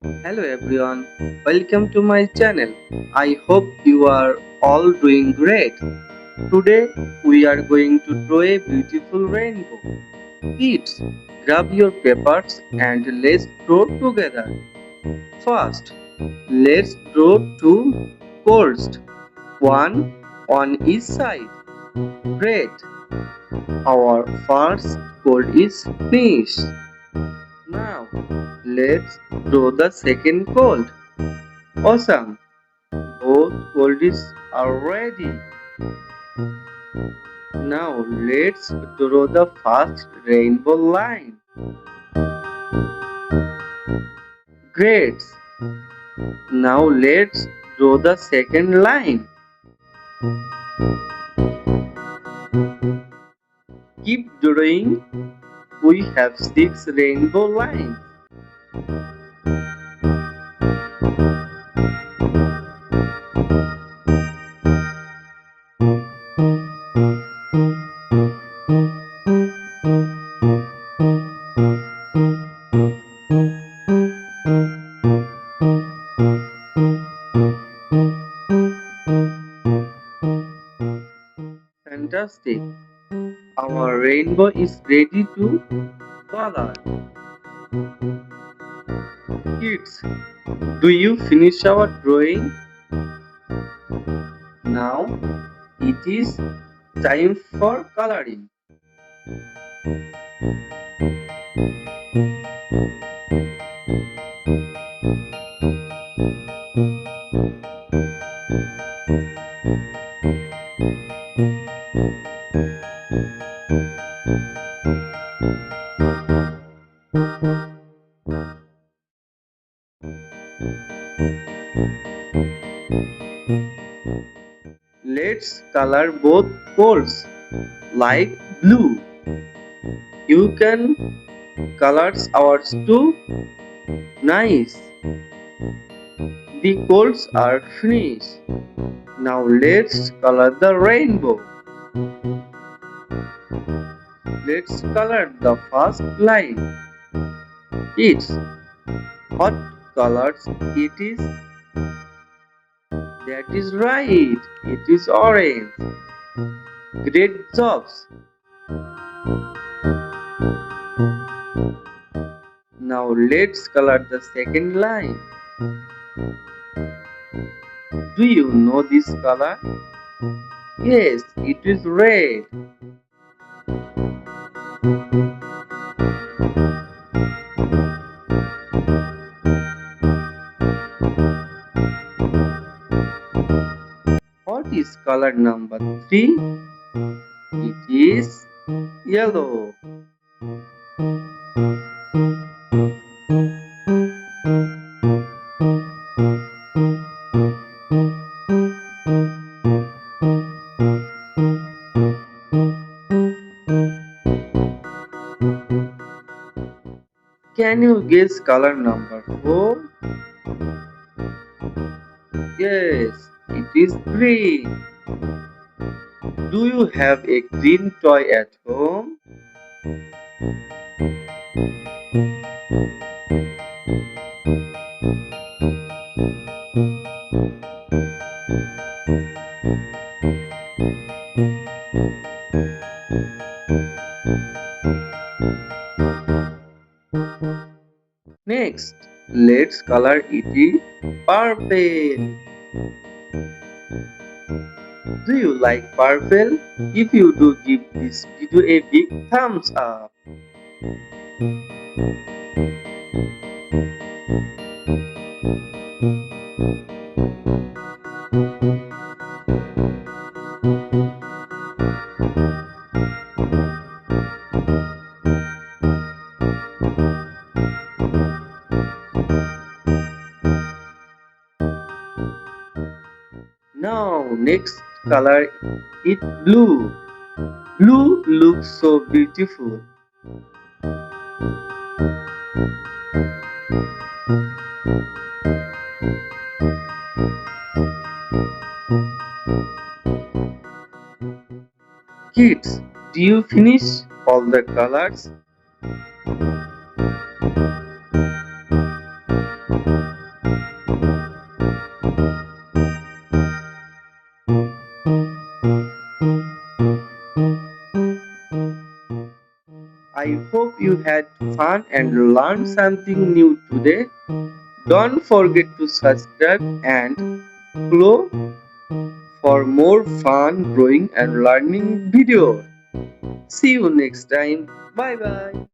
Hello everyone, welcome to my channel. I hope you are all doing great. Today we are going to draw a beautiful rainbow. Kids, grab your papers and let's draw together. First, let's draw two coasts, one on each side. Great, our first coast is finished. Now, let's draw the second coast. Awesome! Both goldies are ready. Now let's draw the first rainbow line. Great! Now let's draw the second line. Keep drawing. We have six rainbow lines. Fantastic! Our rainbow is ready to color. Kids, do you finish our drawing? Now it is time for coloring. Let's color both poles like blue. You can color ours too. Nice. The coals are finished. Now let's color the rainbow. Let's color the first line. It's what colors it is? That is right. It is orange. Great jobs. Now let's color the second line. Do you know this color? Yes, it is red. What is color number 3? It is yellow. Can you guess color number 4? Yes, it is green. Do you have a green toy at home? Next, let's color it purple. Do you like purple? If you do, give this video a big thumbs up. Now, next color it blue. Blue looks so beautiful. Kids, do you finish all the colors? I hope you had fun and learned something new today. Don't forget to subscribe and follow for more fun drawing and learning videos. See you next time. Bye bye.